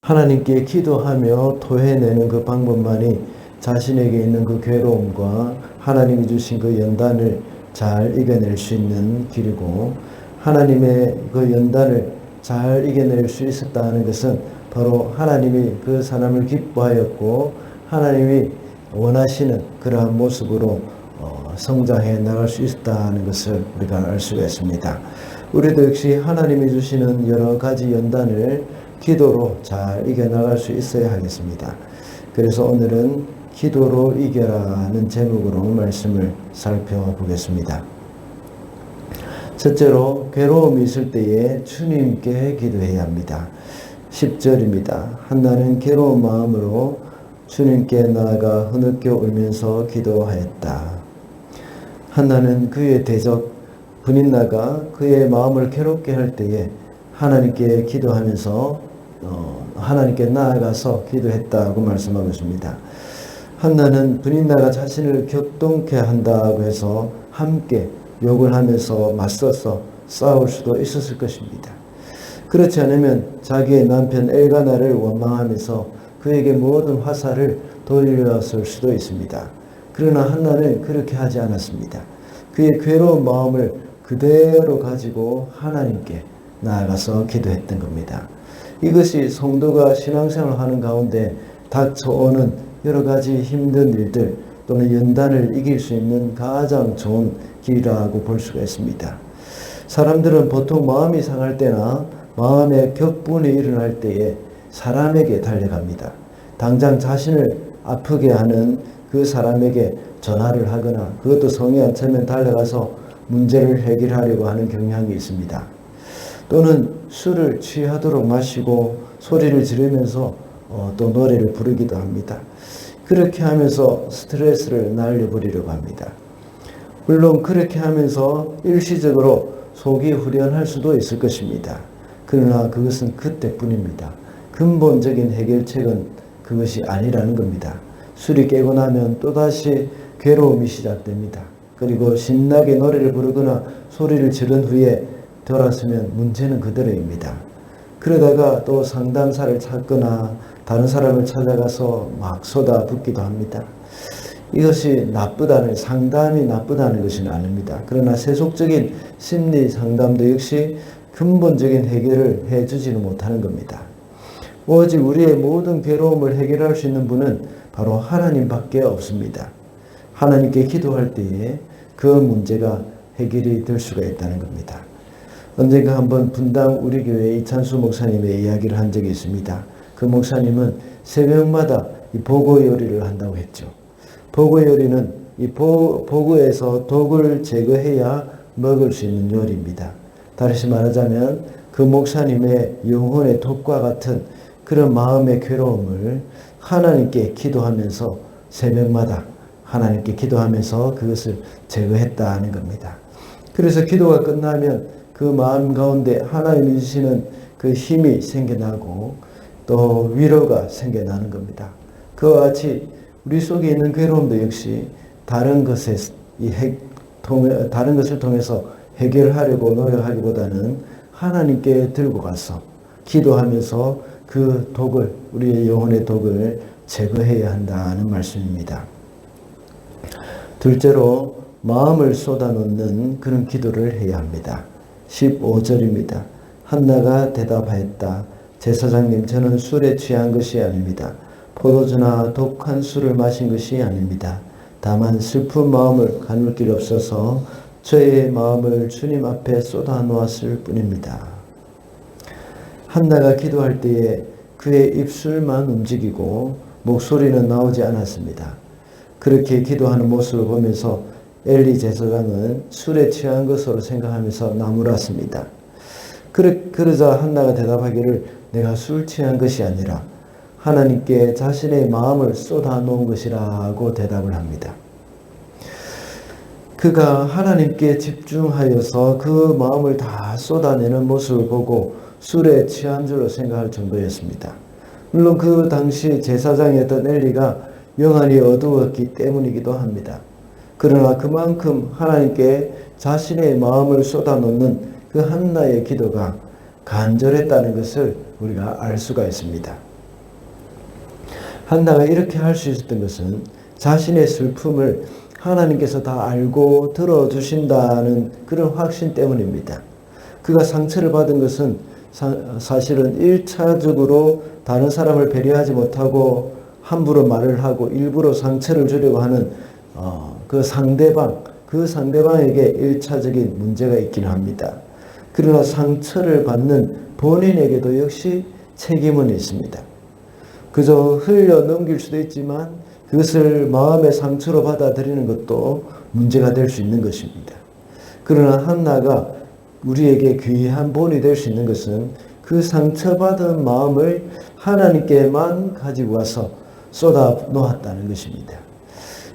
하나님께 기도하며 토해내는 그 방법만이 자신에게 있는 그 괴로움과 하나님이 주신 그 연단을 잘 이겨낼 수 있는 길이고, 하나님의 그 연단을 잘 이겨낼 수 있었다는 것은 바로 하나님이 그 사람을 기뻐하였고 하나님이 원하시는 그러한 모습으로 성장해 나갈 수 있었다는 것을 우리가 알 수가 있습니다. 우리도 역시 하나님이 주시는 여러 가지 연단을 기도로 잘 이겨나갈 수 있어야 하겠습니다. 그래서 오늘은 기도로 이겨라는 제목으로 말씀을 살펴보겠습니다. 첫째로, 괴로움이 있을 때에 주님께 기도해야 합니다. 10절입니다. 한나는 괴로운 마음으로 주님께 나아가 흐느껴 울면서 기도하였다. 한나는 그의 대적 브닌나가 그의 마음을 괴롭게 할 때에 하나님께 기도하면서 하나님께 나아가서 기도했다고 말씀하고 있습니다. 한나는 브닌나가 자신을 격동케 한다고 해서 함께 욕을 하면서 맞서서 싸울 수도 있었을 것입니다. 그렇지 않으면 자기의 남편 엘가나를 원망하면서 그에게 모든 화살을 돌렸을 수도 있습니다. 그러나 한나는 그렇게 하지 않았습니다. 그의 괴로운 마음을 그대로 가지고 하나님께 나아가서 기도했던 겁니다. 이것이 성도가 신앙생활을 하는 가운데 닥쳐오는 여러 가지 힘든 일들 또는 연단을 이길 수 있는 가장 좋은 길이라고 볼 수가 있습니다. 사람들은 보통 마음이 상할 때나 마음의 격분이 일어날 때에 사람에게 달려갑니다. 당장 자신을 아프게 하는 그 사람에게 전화를 하거나 그것도 성이 안 차면 달려가서 문제를 해결하려고 하는 경향이 있습니다. 또는 술을 취하도록 마시고 소리를 지르면서 또 노래를 부르기도 합니다. 그렇게 하면서 스트레스를 날려버리려고 합니다. 물론 그렇게 하면서 일시적으로 속이 후련할 수도 있을 것입니다. 그러나 그것은 그때뿐입니다. 근본적인 해결책은 그것이 아니라는 겁니다. 술이 깨고 나면 또다시 괴로움이 시작됩니다. 그리고 신나게 노래를 부르거나 소리를 지른 후에 돌아서면 문제는 그대로입니다. 그러다가 또 상담사를 찾거나 다른 사람을 찾아가서 막 쏟아붓기도 합니다. 이것이 상담이 나쁘다는 것은 아닙니다. 그러나 세속적인 심리 상담도 역시 근본적인 해결을 해주지는 못하는 겁니다. 오직 우리의 모든 괴로움을 해결할 수 있는 분은 바로 하나님밖에 없습니다. 하나님께 기도할 때에 그 문제가 해결이 될 수가 있다는 겁니다. 언젠가 한번 분당 우리 교회 이찬수 목사님의 이야기를 한 적이 있습니다. 그 목사님은 새벽마다 이 보고 요리를 한다고 했죠. 보고 요리는 이 보고에서 독을 제거해야 먹을 수 있는 요리입니다. 다시 말하자면 그 목사님의 영혼의 독과 같은 그런 마음의 괴로움을 하나님께 기도하면서 새벽마다 하나님께 기도하면서 그것을 제거했다는 겁니다. 그래서 기도가 끝나면 그 마음 가운데 하나님이 주시는 그 힘이 생겨나고 또 위로가 생겨나는 겁니다. 그와 같이 우리 속에 있는 괴로움도 역시 다른 것을 통해서 해결하려고 노력하기보다는 하나님께 들고 가서 기도하면서 그 독을, 우리의 영혼의 독을 제거해야 한다는 말씀입니다. 둘째로, 마음을 쏟아놓는 그런 기도를 해야 합니다. 15절입니다. 한나가 대답하였다. 제사장님, 저는 술에 취한 것이 아닙니다. 포도주나 독한 술을 마신 것이 아닙니다. 다만 슬픈 마음을 가눌 길 없어서 저의 마음을 주님 앞에 쏟아 놓았을 뿐입니다. 한나가 기도할 때에 그의 입술만 움직이고 목소리는 나오지 않았습니다. 그렇게 기도하는 모습을 보면서 엘리 제사장은 술에 취한 것으로 생각하면서 나무랐습니다. 그러자 한나가 대답하기를 내가 술 취한 것이 아니라 하나님께 자신의 마음을 쏟아 놓은 것이라고 대답을 합니다. 그가 하나님께 집중하여서 그 마음을 다 쏟아내는 모습을 보고 술에 취한 줄로 생각할 정도였습니다. 물론 그 당시 제사장이었던 엘리가 영안이 어두웠기 때문이기도 합니다. 그러나 그만큼 하나님께 자신의 마음을 쏟아놓는 그 한나의 기도가 간절했다는 것을 우리가 알 수가 있습니다. 한나가 이렇게 할 수 있었던 것은 자신의 슬픔을 하나님께서 다 알고 들어주신다는 그런 확신 때문입니다. 그가 상처를 받은 것은 사실은 1차적으로 다른 사람을 배려하지 못하고 함부로 말을 하고 일부러 상처를 주려고 하는 그 상대방에게 1차적인 문제가 있기는 합니다. 그러나 상처를 받는 본인에게도 역시 책임은 있습니다. 그저 흘려 넘길 수도 있지만 그것을 마음의 상처로 받아들이는 것도 문제가 될 수 있는 것입니다. 그러나 한나가 우리에게 귀한 본이 될 수 있는 것은 그 상처받은 마음을 하나님께만 가지고 와서 쏟아 놓았다는 것입니다.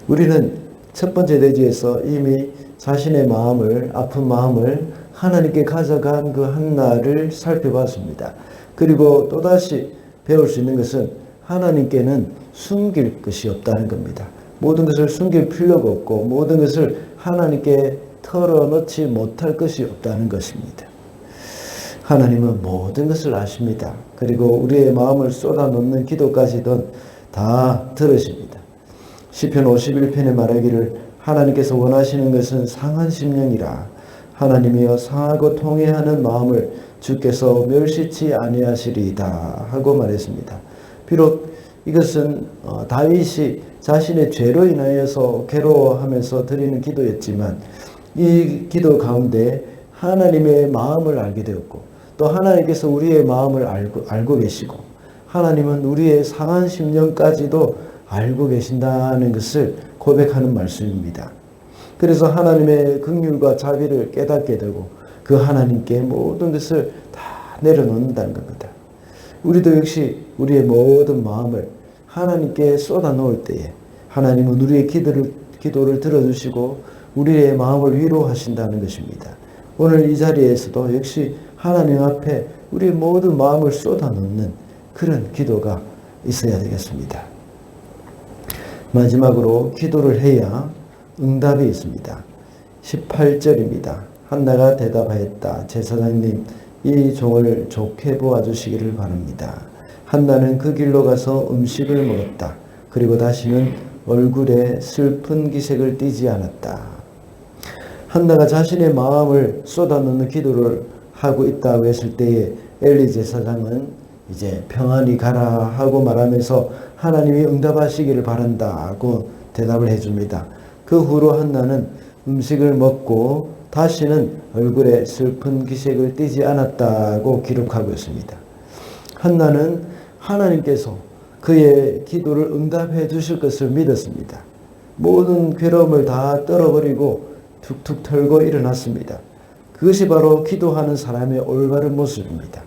우리는 첫 번째 대지에서 이미 자신의 마음을, 아픈 마음을 하나님께 가져간 그 한나를 살펴봤습니다. 그리고 또다시 배울 수 있는 것은 하나님께는 숨길 것이 없다는 겁니다. 모든 것을 숨길 필요가 없고 모든 것을 하나님께 털어놓지 못할 것이 없다는 것입니다. 하나님은 모든 것을 아십니다. 그리고 우리의 마음을 쏟아놓는 기도까지도 다 들으십니다. 시편 51편에 말하기를 하나님께서 원하시는 것은 상한 심령이라 하나님이여 상하고 통회하는 마음을 주께서 멸시치 아니하시리이다 하고 말했습니다. 비록 이것은 다윗이 자신의 죄로 인하여서 괴로워하면서 드리는 기도였지만 이 기도 가운데 하나님의 마음을 알게 되었고 또 하나님께서 우리의 마음을 알고 계시고 하나님은 우리의 상한 심령까지도 알고 계신다는 것을 고백하는 말씀입니다. 그래서 하나님의 긍휼과 자비를 깨닫게 되고 그 하나님께 모든 것을 다 내려놓는다는 겁니다. 우리도 역시 우리의 모든 마음을 하나님께 쏟아 놓을 때에 하나님은 우리의 기도를 들어주시고 우리의 마음을 위로하신다는 것입니다. 오늘 이 자리에서도 역시 하나님 앞에 우리의 모든 마음을 쏟아 놓는 그런 기도가 있어야 되겠습니다. 마지막으로 기도를 해야 응답이 있습니다. 18절입니다. 한나가 대답하였다. 제사장님, 이 종을 좋게 보아주시기를 바랍니다. 한나는 그 길로 가서 음식을 먹었다. 그리고 다시는 얼굴에 슬픈 기색을 띠지 않았다. 한나가 자신의 마음을 쏟아놓는 기도를 하고 있다고 했을 때에 엘리 제사장은 이제 평안히 가라 하고 말하면서 하나님이 응답하시기를 바란다고 대답을 해줍니다. 그 후로 한나는 음식을 먹고 다시는 얼굴에 슬픈 기색을 띠지 않았다고 기록하고 있습니다. 한나는 하나님께서 그의 기도를 응답해 주실 것을 믿었습니다. 모든 괴로움을 다 떨어버리고 툭툭 털고 일어났습니다. 그것이 바로 기도하는 사람의 올바른 모습입니다.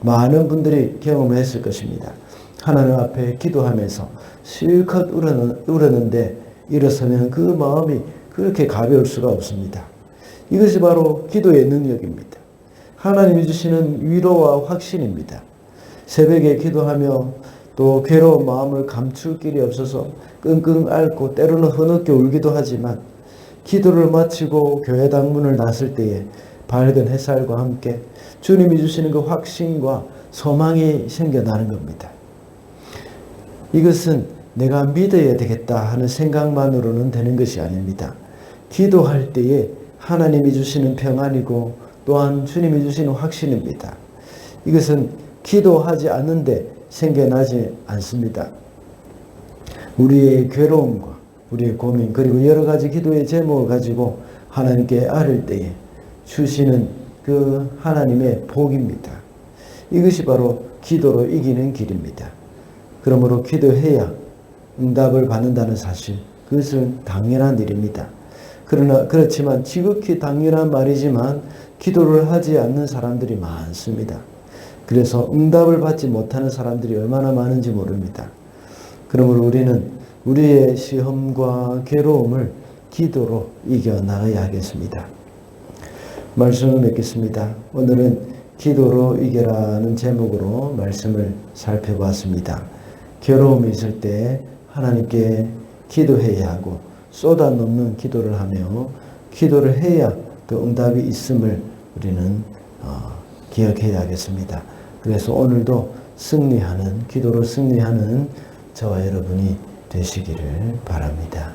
많은 분들이 경험했을 것입니다. 하나님 앞에 기도하면서 실컷 울었는데 일어서면 그 마음이 그렇게 가벼울 수가 없습니다. 이것이 바로 기도의 능력입니다. 하나님이 주시는 위로와 확신입니다. 새벽에 기도하며 또 괴로운 마음을 감출 길이 없어서 끙끙 앓고 때로는 흐느껴 울기도 하지만 기도를 마치고 교회당 문을 나설 때에 밝은 햇살과 함께 주님이 주시는 그 확신과 소망이 생겨나는 겁니다. 이것은 내가 믿어야 되겠다 하는 생각만으로는 되는 것이 아닙니다. 기도할 때에 하나님이 주시는 평안이고 또한 주님이 주시는 확신입니다. 이것은 기도하지 않는데 생겨나지 않습니다. 우리의 괴로움과 우리의 고민 그리고 여러 가지 기도의 제목을 가지고 하나님께 아뢰을 때에 주시는 그 하나님의 복입니다. 이것이 바로 기도로 이기는 길입니다. 그러므로 기도해야 응답을 받는다는 사실, 그것은 당연한 일입니다. 그렇지만 지극히 당연한 말이지만 기도를 하지 않는 사람들이 많습니다. 그래서 응답을 받지 못하는 사람들이 얼마나 많은지 모릅니다. 그러므로 우리는 우리의 시험과 괴로움을 기도로 이겨나가야 하겠습니다. 말씀을 맺겠습니다. 오늘은 기도로 이겨라는 제목으로 말씀을 살펴봤습니다. 괴로움이 있을 때 하나님께 기도해야 하고 쏟아놓는 기도를 하며 기도를 해야 그 응답이 있음을 우리는 기억해야 하겠습니다. 그래서 오늘도 기도로 승리하는 저와 여러분이 되시기를 바랍니다.